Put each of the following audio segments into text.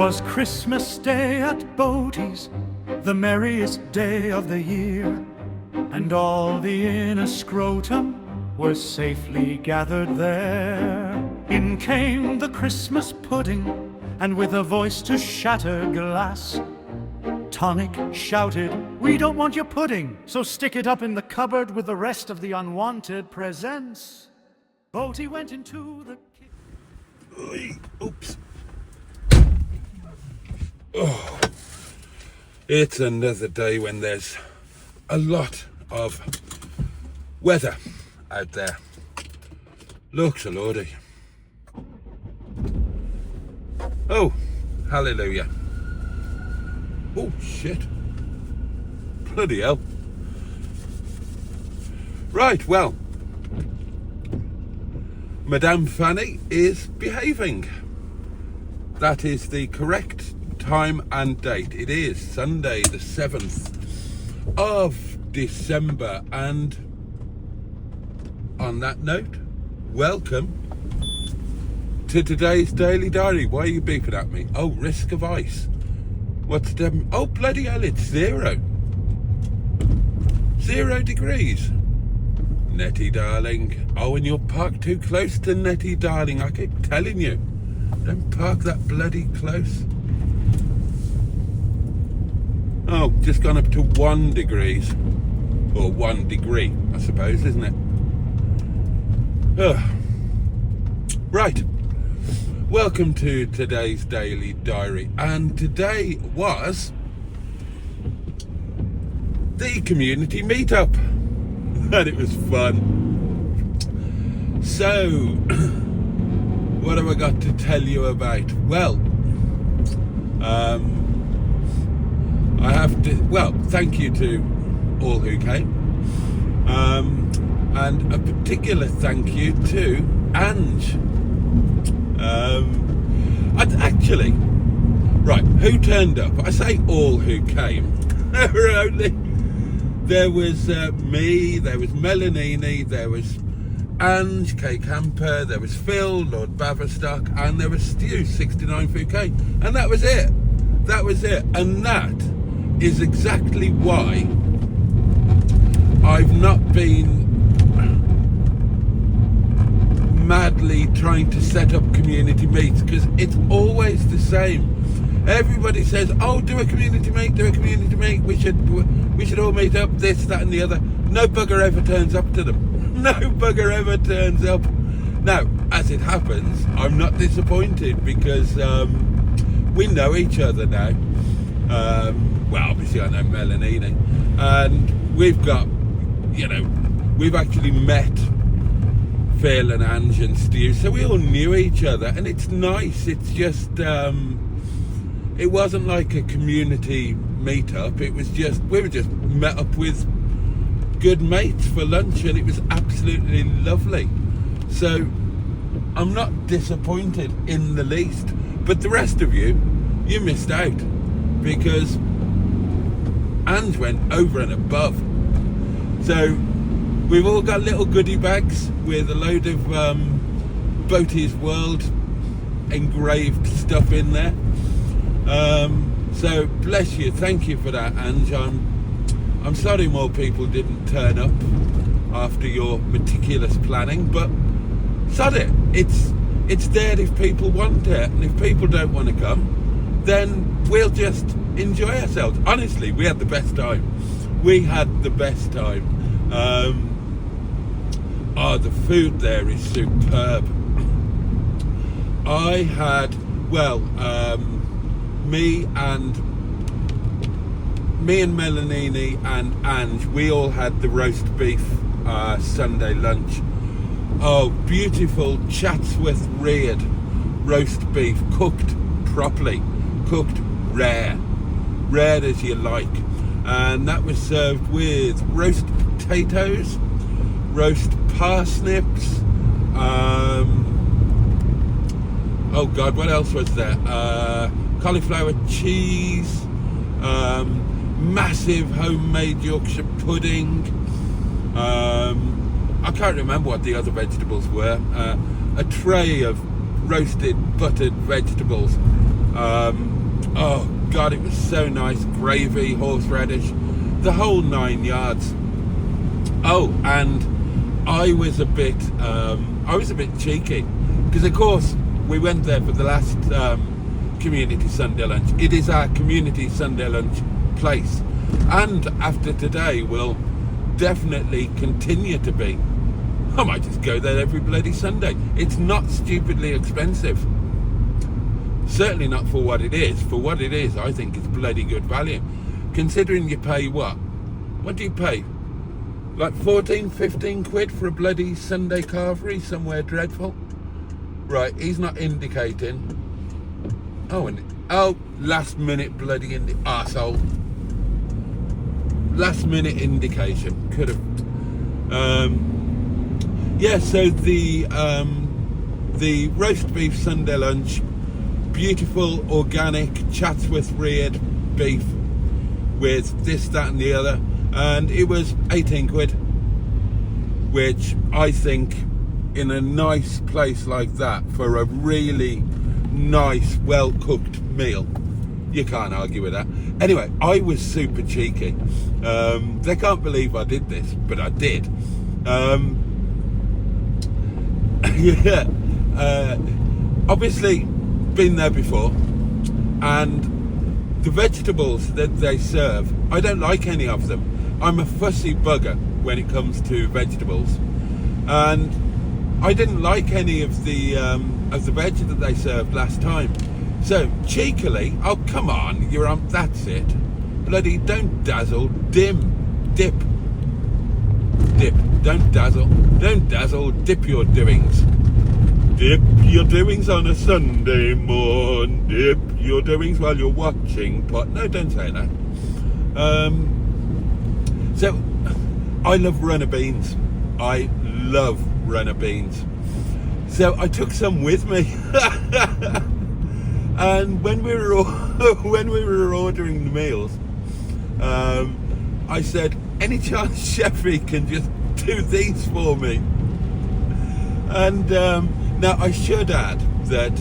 'Twas Christmas Day at Boaty's, the merriest day of the year, and all the inner scrotum were safely gathered there. In came the Christmas pudding, and with a voice to shatter glass, Tonic shouted, "We don't want your pudding, so stick it up in the cupboard with the rest of the unwanted presents." Boaty went into the kitchen. Oops. Oh, it's another day when there's a lot of weather out there. Looks a lordy. Oh, hallelujah. Oh, shit. Bloody hell. Right, well, Madame Fanny is behaving. That is the correct time and date. It is Sunday the 7th of December, and on that note, welcome to today's Daily Diary. Why are you beeping at me? Oh, risk of ice. What's the... Oh, bloody hell, it's 0 degrees. Netty, darling. Oh, and you're parked too close to Netty, darling. I keep telling you. Don't park that bloody close. Oh, just gone up to 1 degrees. Or 1 degree, I suppose, isn't it? Ugh. Right. Welcome to today's Daily Diary. And today was the community meetup. And it was fun. So, what have I got to tell you about? Well, I have to, well, thank you to all who came. And a particular thank you to Ange. Actually, right, who turned up? I say all who came. There was me, there was Melanie, there was Ange, K Camper, there was Phil, Lord Baverstock, and there was Stu, 69 and that was it. That was it. And that is exactly why I've not been madly trying to set up community meets, because it's always the same. Everybody says, oh, do a community meet, we should all meet up, this, that and the other. No bugger ever turns up to them. No bugger ever turns up. Now, as it happens, I'm not disappointed, because we know each other now. Well, obviously I know Melanie, and we've got, you know, we've actually met Phil and Ange and Stu, so we all knew each other, and it's nice. It's just it wasn't like a community meetup. It was just, we were just met up with good mates for lunch, and it was absolutely lovely. So I'm not disappointed in the least, but the rest of you missed out, because Ange went over and above. So we've all got little goodie bags with a load of Boaty's World engraved stuff in there. So bless you, thank you for that, Ange. I'm sorry more people didn't turn up after your meticulous planning, but sod it. It's there if people want it, and if people don't want to come, then we'll just enjoy ourselves. Honestly, we had the best time. We had the best time. Oh, the food there is superb. I had, well, me and Melanie and Ange, we all had the roast beef Sunday lunch. Oh, beautiful Chatsworth reared roast beef, cooked properly, cooked rare as you like, and that was served with roast potatoes, roast parsnips, oh god, what else was there? Cauliflower cheese, massive homemade Yorkshire pudding, I can't remember what the other vegetables were, a tray of roasted buttered vegetables, Oh God, it was so nice. Gravy, horseradish, the whole 9 yards. Oh, and I was a bit cheeky because, of course, we went there for the last community Sunday lunch. It is our community Sunday lunch place, and after today will definitely continue to be. I might just go there every bloody Sunday. It's not stupidly expensive. Certainly not for what it is. For what it is, I think it's bloody good value. Considering you pay what do you pay? Like 14, 15 quid for a bloody Sunday carvery somewhere dreadful. Right, he's not indicating. Oh, last minute bloody arsehole. Last minute indication. Could have. Yeah, so the roast beef Sunday lunch, beautiful organic Chatsworth reared beef with this, that and the other, and it was 18 quid, which I think in a nice place like that for a really nice, well cooked meal, you can't argue with that. Anyway, I was super cheeky. They can't believe I did this, but I did. Yeah, obviously been there before, and the vegetables that they serve, I don't like any of them. I'm a fussy bugger when it comes to vegetables, and I didn't like any of the veg that they served last time. So cheekily, oh come on, you're on, that's it. Bloody don't dazzle, dip. Don't dazzle, dip your doings. Dip your doings on a Sunday morn. Dip your doings while you're watching pot. No, don't say that. So, I love runner beans. I love runner beans. So I took some with me. And when we were ordering the meals, I said, any chance Sheffy can just do these for me? And now I should add that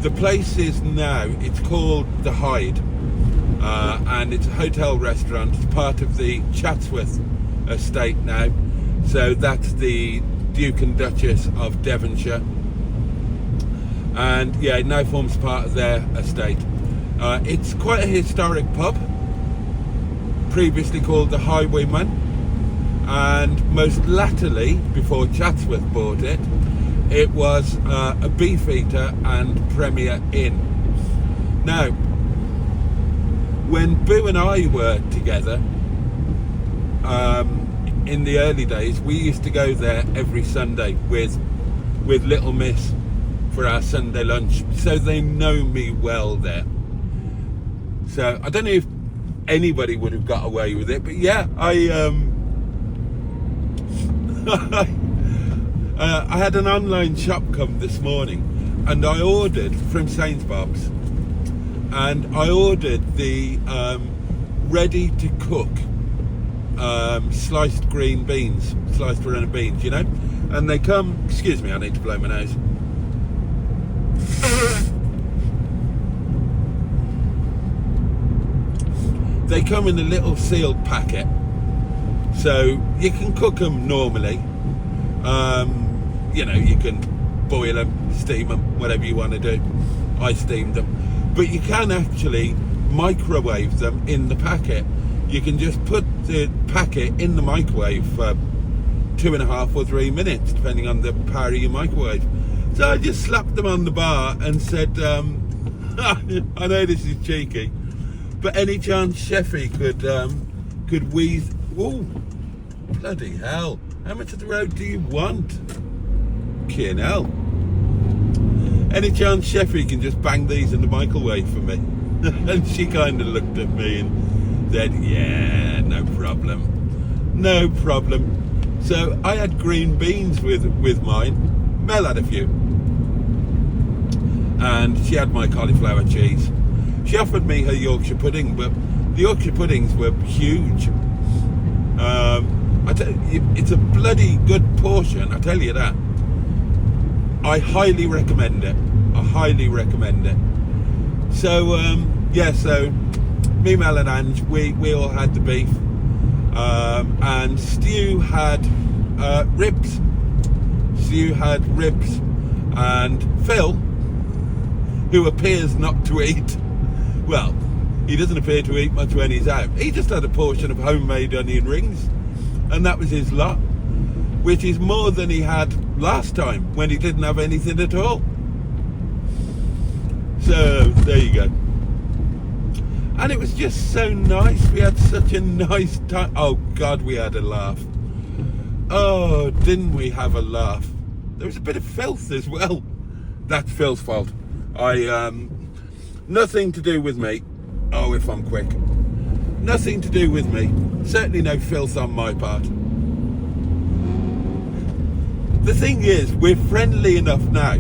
the place is now, it's called The Hyde, and it's a hotel restaurant. It's part of the Chatsworth estate now, so that's the Duke and Duchess of Devonshire, and yeah, it now forms part of their estate. It's quite a historic pub, previously called the Highwayman, and most latterly, before Chatsworth bought it, it was a beefeater and Premier Inn. Now, when Boo and I were together, in the early days, we used to go there every Sunday with Little Miss for our Sunday lunch, so they know me well there. So I don't know if anybody would have got away with it, but yeah, I had an online shop come this morning, and I ordered from Sainsbury's, and I ordered the ready to cook sliced green beans, sliced runner beans, you know, and they come, excuse me, I need to blow my nose. They come in a little sealed packet, so you can cook them normally. You know, you can boil them, steam them, whatever you want to do. I steamed them, but you can actually microwave them in the packet. You can just put the packet in the microwave for 2.5 or 3 minutes, depending on the power of your microwave. So I just slapped them on the bar and said, I know this is cheeky, but any chance Sheffy could wheeze? Oh, bloody hell! How much of the road do you want? Fucking hell! Any chance Sheffy can just bang these in the microwave for me? And she kind of looked at me and said, yeah, no problem. No problem. So I had green beans with mine. Mel had a few. And she had my cauliflower cheese. She offered me her Yorkshire pudding, but the Yorkshire puddings were huge. It's a bloody good portion, I tell you that. I highly recommend it. I highly recommend it. So yeah, so me, Mel and Ange, we all had the beef, and Stu had ribs. Stu had ribs, and Phil, who appears not to eat, well, he doesn't appear to eat much when he's out. He just had a portion of homemade onion rings, and that was his lot, which is more than he had last time when he didn't have anything at all. So there you go. And it was just so nice. We had such a nice time. Oh God, we had a laugh. Oh, didn't we have a laugh? There was a bit of filth as well. That's Phil's fault. Nothing to do with me. Oh, if I'm quick. Nothing to do with me. Certainly no filth on my part. The thing is, we're friendly enough now.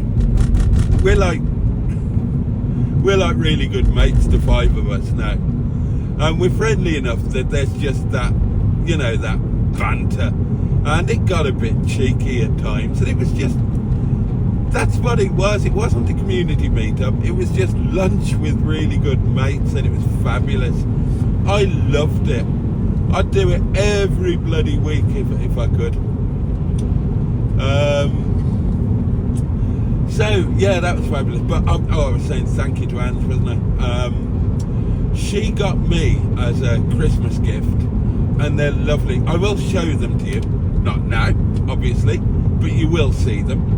We're like really good mates, the five of us now. And we're friendly enough that there's just that, you know, that banter. And it got a bit cheeky at times. And it was just, that's what it was. It wasn't a community meetup. It was just lunch with really good mates, and it was fabulous. I loved it. I'd do it every bloody week if I could. So yeah, that was fabulous. But I was saying thank you to Ange, wasn't I? She got me as a Christmas gift, and they're lovely. I will show them to you, not now, obviously, but you will see them.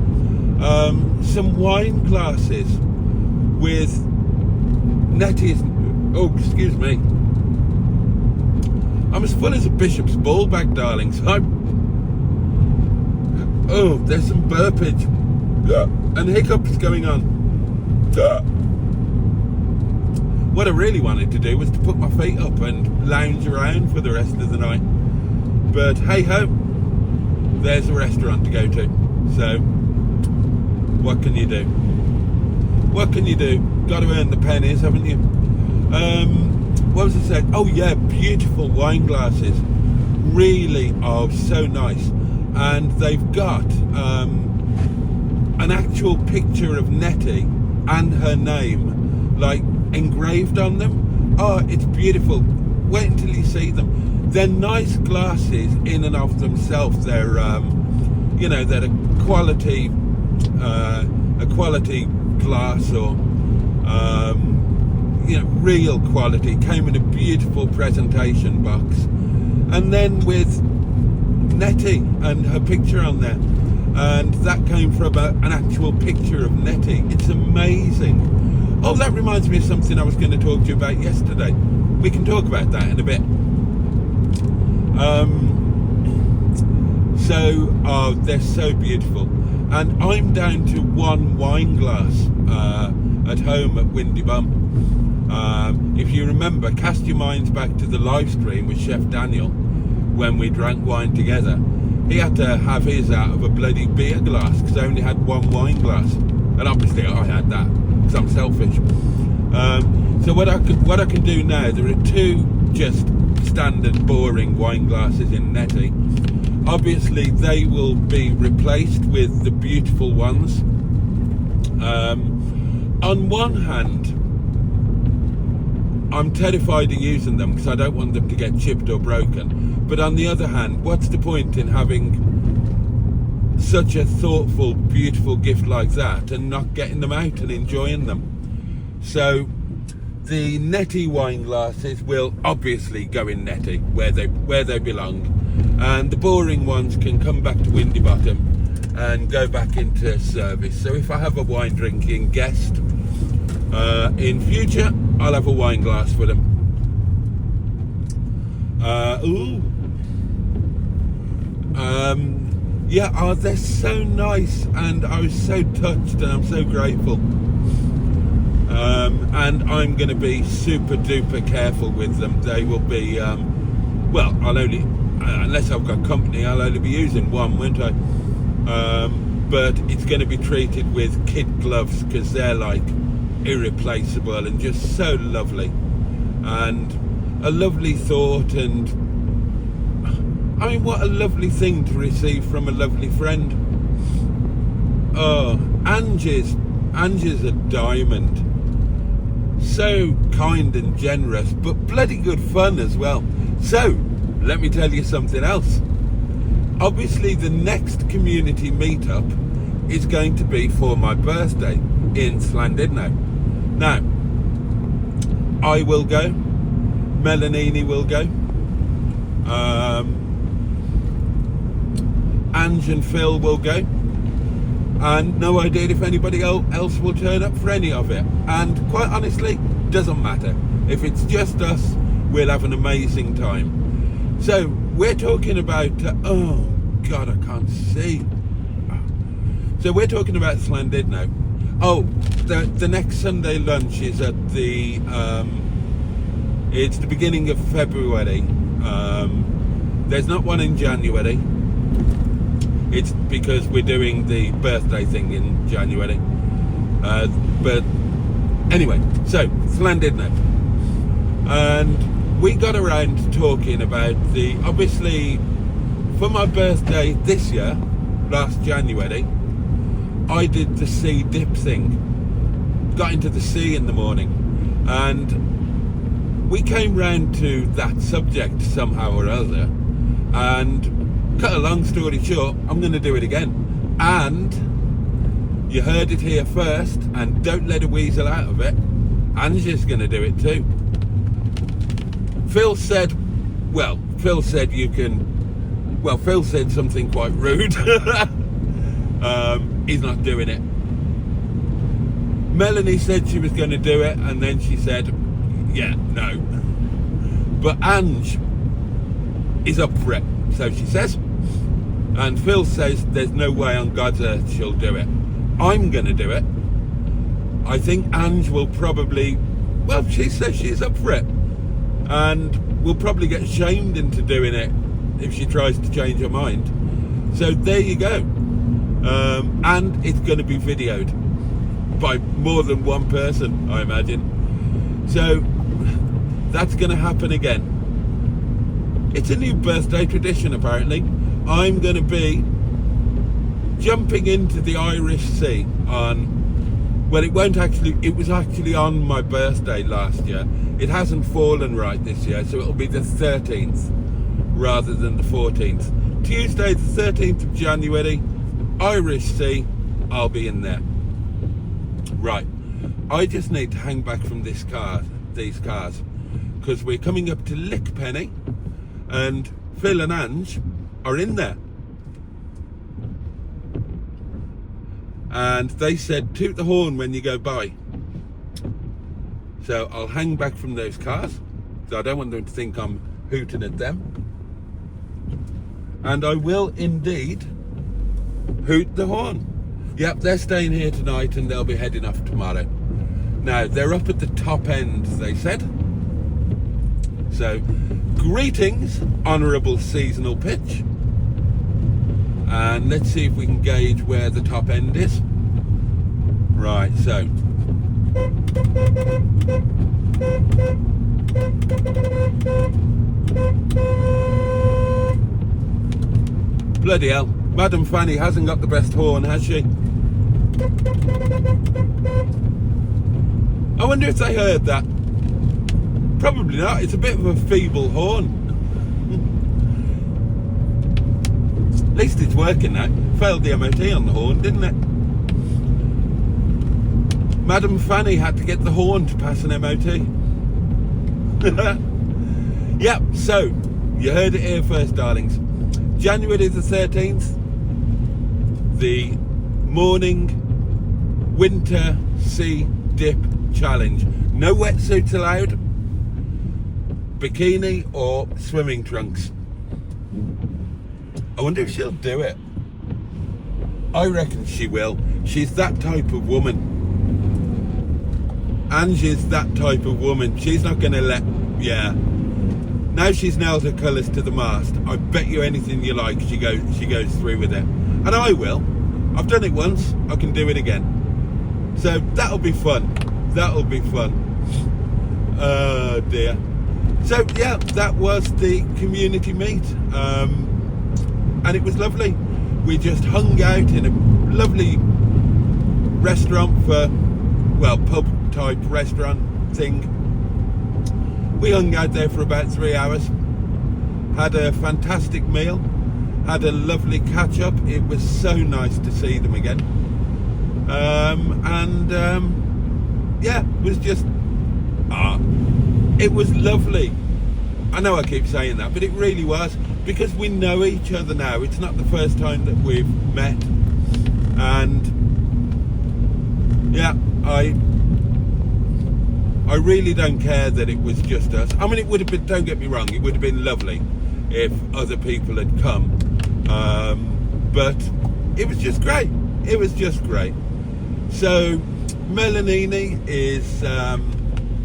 Some wine glasses with Nettie's. Oh, excuse me. I'm as full as a bishop's ball bag, darlings. Oh, there's some burpage and hiccups going on. What I really wanted to do was to put my feet up and lounge around for the rest of the night. But hey ho, there's a restaurant to go to. So, what can you do? What can you do? Got to earn the pennies, haven't you? What was I saying? Oh yeah, beautiful wine glasses. Really, so nice. And they've got an actual picture of Nettie and her name, like, engraved on them. Oh, it's beautiful. Wait until you see them. They're nice glasses in and of themselves. They're, you know, they're a quality glass, or you know, real quality. Came in a beautiful presentation box, and then with Nettie and her picture on there, and that came from an actual picture of Nettie. It's amazing. Oh, that reminds me of something I was going to talk to you about yesterday. We can talk about that in a bit. Oh, they're so beautiful. And I'm down to one wine glass at home at Windy Bum. If you remember, cast your minds back to the live stream with Chef Daniel when we drank wine together. He had to have his out of a bloody beer glass because I only had one wine glass. And obviously I had that because I'm selfish. So what I can do now, there are two just standard boring wine glasses in Nettie. Obviously they will be replaced with the beautiful ones. On one hand, I'm terrified of using them because I don't want them to get chipped or broken. But on the other hand, what's the point in having such a thoughtful, beautiful gift like that and not getting them out and enjoying them? So the Nettie wine glasses will obviously go in Nettie where they belong, and the boring ones can come back to Windy Bottom and go back into service. So if I have a wine drinking guest in future, I'll have a wine glass for them. Yeah, oh, they're so nice, and I was so touched, and I'm so grateful. And I'm going to be super duper careful with them. They will be, well, I'll only, unless I've got company, I'll only be using one, won't I? But it's going to be treated with kid gloves because they're like irreplaceable and just so lovely, and a lovely thought. And I mean, what a lovely thing to receive from a lovely friend. Oh, Ange is a diamond. so kind and generous, but bloody good fun as well. So let me tell you something else. Obviously the next community meetup is going to be for my birthday in Llandudno. Now I will go, MELANIE will go, Ange and Phil will go, and no idea if anybody else will turn up for any of it. And quite honestly, doesn't matter. If it's just us, we'll have an amazing time. So we're talking about oh god, I can't see. So we're talking about Llandudno. Oh, the next Sunday lunch is at the it's the beginning of February. There's not one in January. It's because we're doing the birthday thing in January. But anyway, so Llandudno. And we got around talking about obviously for my birthday this year, last January, I did the sea dip thing. Got into the sea in the morning. And we came round to that subject somehow or other. And cut a long story short, I'm going to do it again. And you heard it here first, and don't let a weasel out of it, Angie's going to do it too. Phil said you can, well, Phil said something quite rude. He's not doing it. MELANIE said she was going to do it, and then she said, yeah, no. But Ange is up for it, so she says. And Phil says there's no way on God's earth she'll do it. I'm going to do it. I think Ange will probably, well, she says she's up for it. And will probably get shamed into doing it if she tries to change her mind. So there you go. And it's going to be videoed by more than one person, I imagine. So that's going to happen again. It's a new birthday tradition, apparently. I'm going to be jumping into the Irish Sea on, well, it was actually on my birthday last year. It hasn't fallen right this year, so it'll be the 13th rather than the 14th. Tuesday the 13th of January, Irish Sea, I'll be in there. Right, I just need to hang back from these cars, because we're coming up to Lickpenny, and Phil and Ange are in there. And they said, toot the horn when you go by. So I'll hang back from those cars, so I don't want them to think I'm hooting at them. And I will indeed hoot the horn. Yep, they're staying here tonight and they'll be heading off tomorrow. Now, they're up at the top end, they said. So, greetings, honourable seasonal pitch. And let's see if we can gauge where the top end is. Right, so. Bloody hell, Madam Fanny hasn't got the best horn, has she? I wonder if they heard that. Probably not, it's a bit of a feeble horn. At least it's working now. Failed the MOT on the horn, didn't it? Madam Fanny had to get the horn to pass an MOT. Yep, so, you heard it here first, darlings. January the 13th, the morning winter sea dip challenge. No wetsuits allowed, bikini or swimming trunks. I wonder if she'll do it. I reckon she will. She's that type of woman. Angie's that type of woman. She's not going to let, yeah. Now she's nailed her colours to the mast. I bet you anything you like, she goes through with it. And I will. I've done it once, I can do it again. So that'll be fun. That'll be fun. Oh dear. So yeah, that was the community meet. And it was lovely. We just hung out in a lovely restaurant for, well, pub type restaurant. thing. We hung out there for about 3 hours, had a fantastic meal, had a lovely catch up. It was so nice to see them again. Yeah, it was just, it was lovely. I know I keep saying that, but it really was, because we know each other now. It's not the first time that we've met, and yeah, I really don't care that it was just us. I mean, it would have been, don't get me wrong, it would have been lovely if other people had come, but it was just great. It was just great. So MELANIE is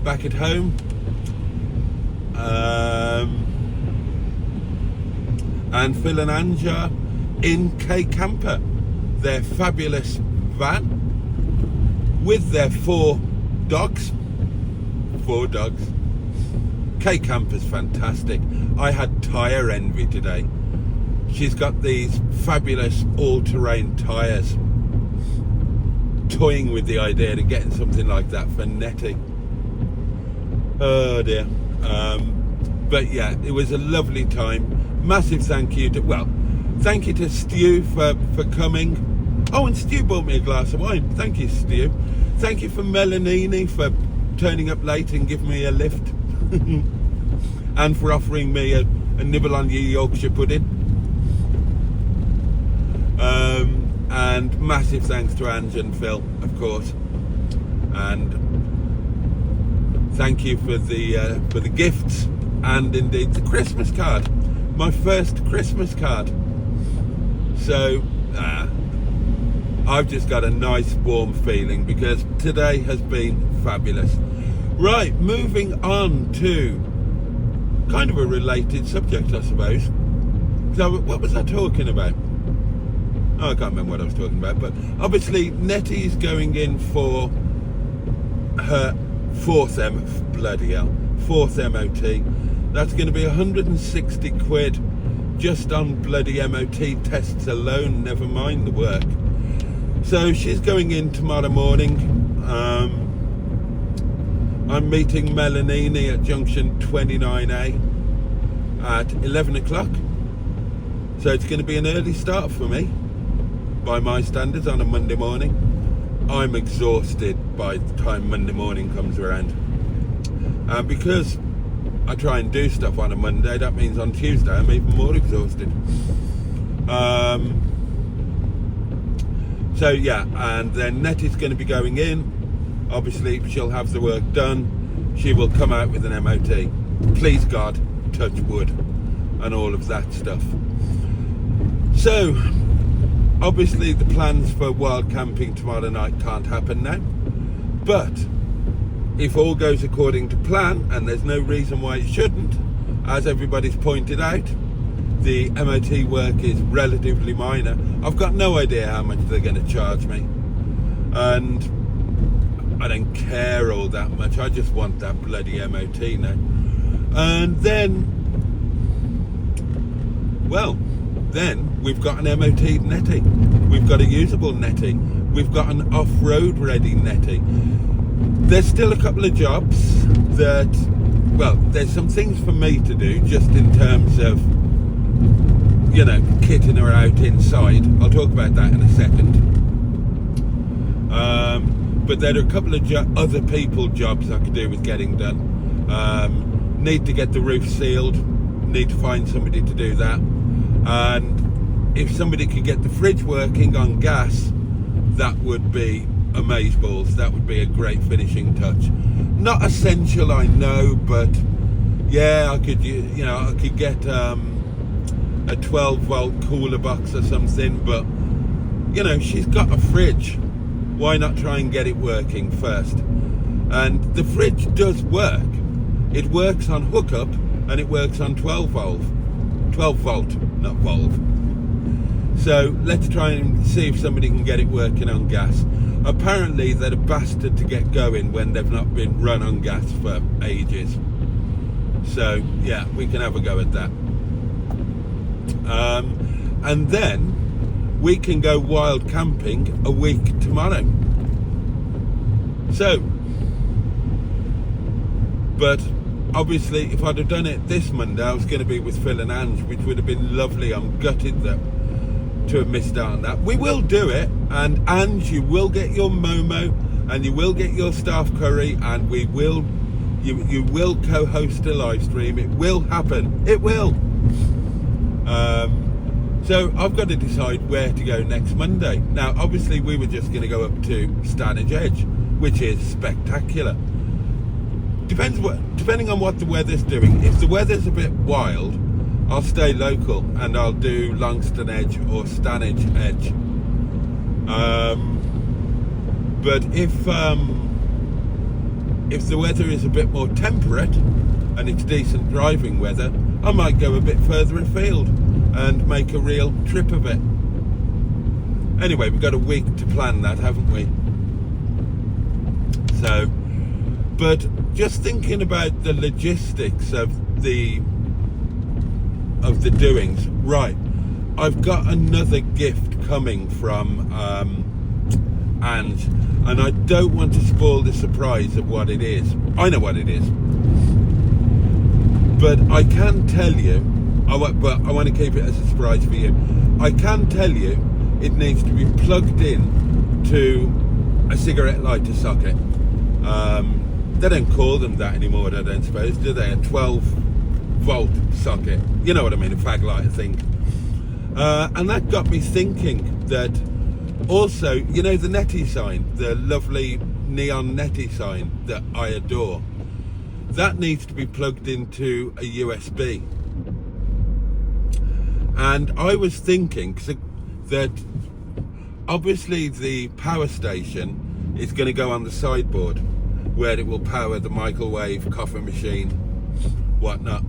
back at home, and Phil and Ange are in K Camper, their fabulous van with their 4 dogs. 4 dogs. K Camper's fantastic. I had tyre envy today. She's got these fabulous all-terrain tyres. Toying with the idea of getting something like that for Netty. Oh dear. But yeah, it was a lovely time. Massive thank you to, well, thank you to Stu for coming. Oh, and Stu bought me a glass of wine. Thank you, Stu. Thank you for MELANIE for turning up late and giving me a lift. And for offering me a nibble on your Yorkshire pudding. And massive thanks to Ange and Phil, of course. And thank you for the gifts, and indeed the Christmas card. My first Christmas card. So I've just got a nice warm feeling, because today has been fabulous. Right, moving on to kind of a related subject, I suppose. So what was I talking about? Oh, I can't remember what I was talking about, but obviously Netty's going in for her 4th MOT. That's going to be 160 quid just on bloody MOT tests alone, never mind the work. So she's going in tomorrow morning. I'm meeting MELANIE at junction 29A at 11 o'clock. So it's going to be an early start for me, by my standards, on a Monday morning. I'm exhausted by the time Monday morning comes around. Because I try and do stuff on a Monday, that means on Tuesday I'm even more exhausted. So yeah, and then Netty's going to be going in. Obviously she'll have the work done. She will come out with an MOT. Please God, touch wood, and all of that stuff. So obviously the plans for wild camping tomorrow night can't happen now, but if all goes according to plan, and there's no reason why it shouldn't, as everybody's pointed out, the MOT work is relatively minor. I've got no idea how much they're going to charge me, and I don't care all that much. I just want that bloody MOT now. And then, well, then we've got an MOT Netty, we've got a usable Netty, we've got an off-road ready Netty. There's still a couple of jobs that, well, there's some things for me to do, just in terms of, you know, kitting her out inside. I'll talk about that in a second. But there are a couple of other people jobs I could do with getting done. Need to get the roof sealed, need to find somebody to do that. And if somebody could get the fridge working on gas, that would be amazeballs. That would be a great finishing touch. Not essential, I know, but yeah, I could, you know, I could get a 12-volt cooler box or something. But you know, she's got a fridge. Why not try and get it working first? And the fridge does work. It works on hookup, and it works on 12 volt, not volve. So let's try and see if somebody can get it working on gas. Apparently they're a bastard to get going when they've not been run on gas for ages. So yeah, we can have a go at that. And then we can go wild camping a week tomorrow. So But obviously, if I'd have done it this Monday, I was going to be with Phil and Ange, which would have been lovely. I'm gutted to have missed out on that. We will do it, and Ange, you will get your Momo, and you will get your staff curry, and you will co-host a live stream. It will happen. It will. So I've got to decide where to go next Monday. Now, obviously, we were just going to go up to Stanage Edge, which is spectacular. Depending on what the weather's doing. If the weather's a bit wild, I'll stay local and I'll do Longston Edge or Stanage Edge. But if the weather is a bit more temperate and it's decent driving weather, I might go a bit further afield and make a real trip of it. Anyway, we've got a week to plan that, haven't we? So, but just thinking about the logistics of the doings, right, I've got another gift coming from Ange, and I don't want to spoil the surprise of what it is. I know what it is, but I can tell you, but I want to keep it as a surprise for you. I can tell you it needs to be plugged in to a cigarette lighter socket. They don't call them that anymore, I don't suppose, do they? A 12-volt socket. You know what I mean, a fag lighter thing. And that got me thinking that also, you know, the NETTY sign, the lovely neon NETTY sign that I adore, that needs to be plugged into a USB. And I was thinking that obviously the power station is going to go on the sideboard, where it will power the microwave, coffee machine, whatnot.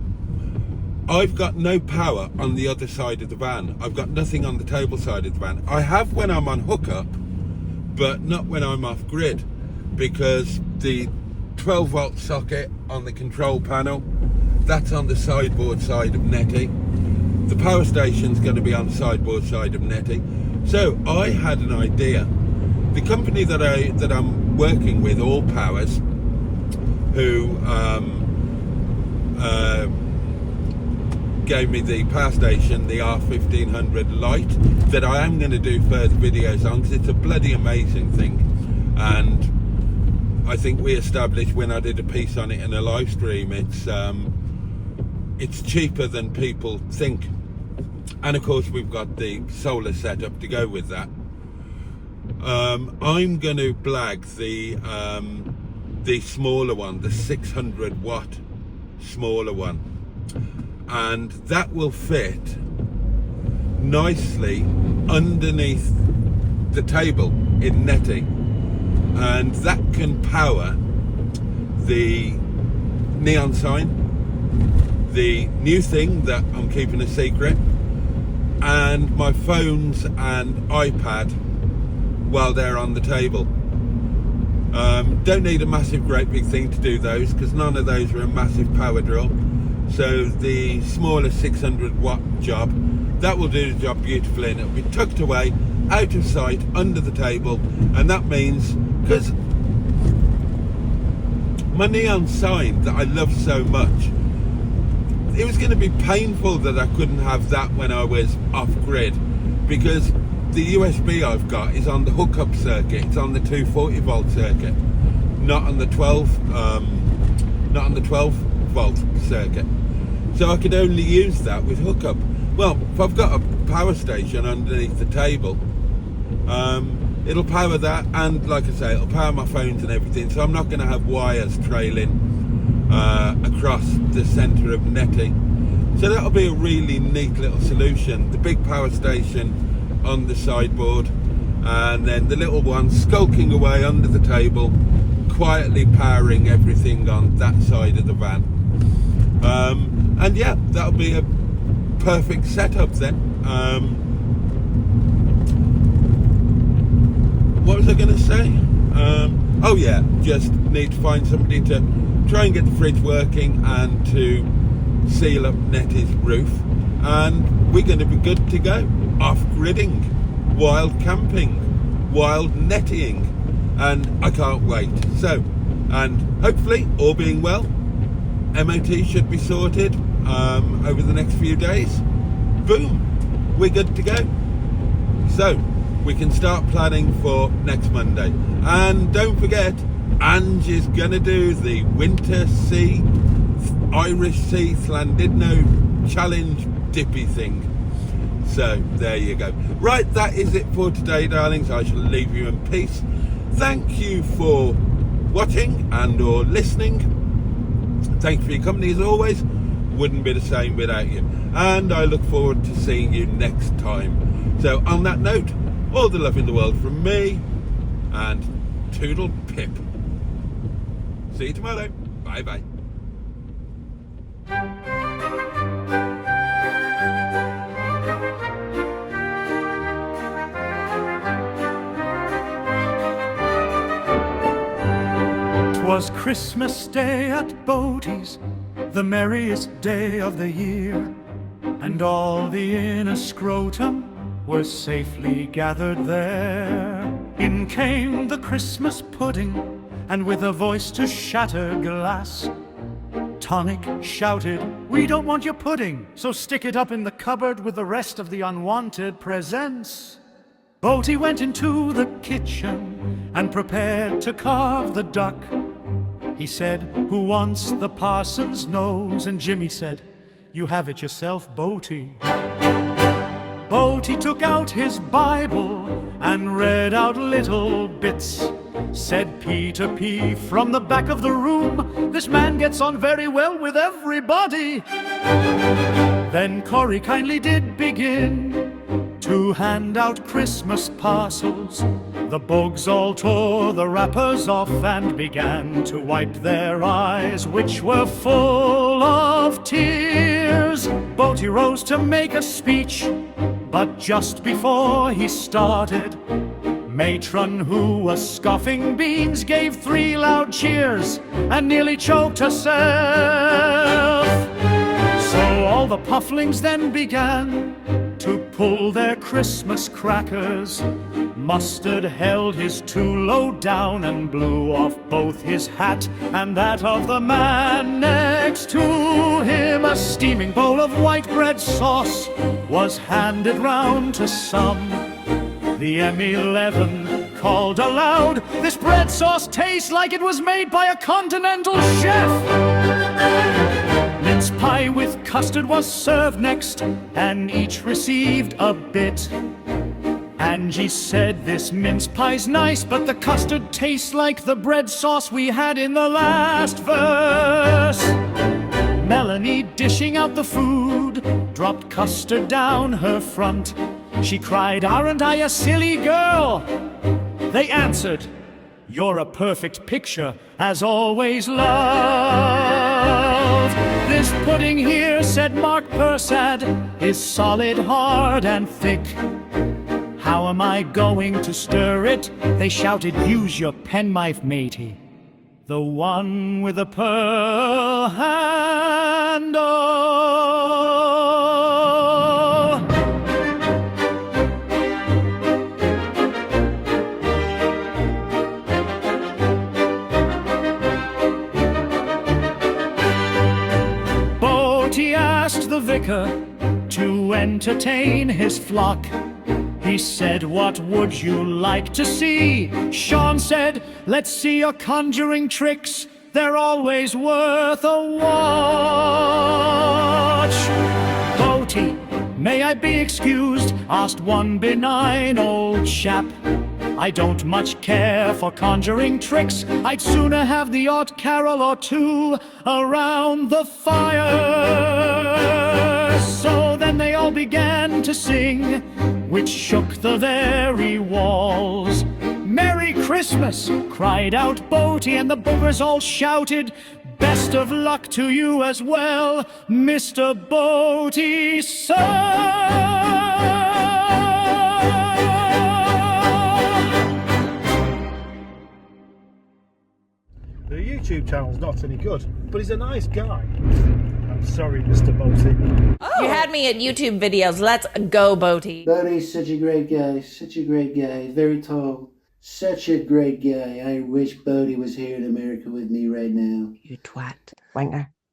I've got no power on the other side of the van. I've got nothing on the table side of the van. I have when I'm on hookup, but not when I'm off grid, because the 12-volt socket on the control panel, that's on the sideboard side of NETTY. The power station's going to be on the sideboard side of NETTY. So I had an idea. The company that I'm working with, All Powers, who gave me the power station, the R1500 Lite, that I am going to do further videos on, because it's a bloody amazing thing. And I think we established when I did a piece on it in a live stream, it's cheaper than people think. And of course we've got the solar setup to go with that. I'm going to blag the smaller one, the 600 watt smaller one, and that will fit nicely underneath the table in NETTY, and that can power the neon sign, the new thing that I'm keeping a secret, and my phones and iPad while they're on the table. Don't need a massive great big thing to do those, because none of those are a massive power draw. So the smaller 600 watt job, that will do the job beautifully, and it'll be tucked away out of sight under the table. And that means, because my neon sign that I love so much, it was going to be painful that I couldn't have that when I was off grid, because the USB I've got is on the hookup circuit. It's on the 240 volt circuit, not on the 12 volt circuit. So I could only use that with hookup. Well, if I've got a power station underneath the table, it'll power that, and like I say, it'll power my phones and everything. So I'm not going to have wires trailing across the centre of NETTY. So that'll be a really neat little solution. The big power station on the sideboard, and then the little one skulking away under the table, quietly powering everything on that side of the van. And yeah, that'll be a perfect setup then. What was I going to say? Oh yeah, just need to find somebody to try and get the fridge working and to seal up NETTY's roof, and we're going to be good to go. Off-gridding, wild camping, wild nettying, and I can't wait. So, and hopefully, all being well, MOT should be sorted over the next few days. Boom, we're good to go. So we can start planning for next Monday. And don't forget, Ange is gonna do the Winter Sea, Irish Sea Llandudno Challenge dippy thing. So there you go. Right, that is it for today, darlings. I shall leave you in peace. Thank you for watching and or listening. Thank you for your company as always. Wouldn't be the same without you. And I look forward to seeing you next time. So on that note, all the love in the world from me, and toodle pip. See you tomorrow. Bye bye. Was Christmas Day at Boaty's, the merriest day of the year, and all the inner scrotum were safely gathered there. In came the Christmas pudding, and with a voice to shatter glass, Tonic shouted, "We don't want your pudding, so stick it up in the cupboard with the rest of the unwanted presents." Boaty went into the kitchen and prepared to carve the duck. He said, "Who wants the parson's nose?" And Jimmy said, "You have it yourself, Boaty." Boaty took out his Bible and read out little bits. Said Peter P. from the back of the room, "This man gets on very well with everybody." Then Corrie kindly did begin to hand out Christmas parcels. The bugs all tore the wrappers off and began to wipe their eyes, which were full of tears. Boaty rose to make a speech, but just before he started, Matron, who was scoffing beans, gave 3 loud cheers and nearly choked herself. So all the pufflings then began to pull their Christmas crackers. Mustard held his too low down and blew off both his hat and that of the man next to him. A steaming bowl of white bread sauce was handed round to some. The M11 called aloud, "This bread sauce tastes like it was made by a continental chef." Mince pie with custard was served next, and each received a bit. Angie said, "This mince pie's nice, but the custard tastes like the bread sauce we had in the last verse." Melanie, dishing out the food, dropped custard down her front. She cried, "Aren't I a silly girl?" They answered, "You're a perfect picture, as always loved." "This pudding here," said Mark Persad, "is solid, hard and thick. How am I going to stir it?" They shouted, "Use your penknife, matey, the one with the pearl handle." Boaty asked the vicar to entertain his flock. He said, "What would you like to see?" Sean said, "Let's see your conjuring tricks. They're always worth a watch." Boaty, "May I be excused?" asked one benign old chap. "I don't much care for conjuring tricks. I'd sooner have the odd carol or two around the fire." So then they all began to sing, which shook the very walls. "Merry Christmas!" cried out Boaty, and the boogers all shouted, "Best of luck to you as well, Mr. Boaty, sir!" The YouTube channel's not any good, but he's a nice guy. I'm sorry, Mr. Boaty. You had me at YouTube videos. Let's go, Boaty. Boaty's such a great guy, such a great guy, very tall, such a great guy. I wish Boaty was here in America with me right now. You twat. Wanker.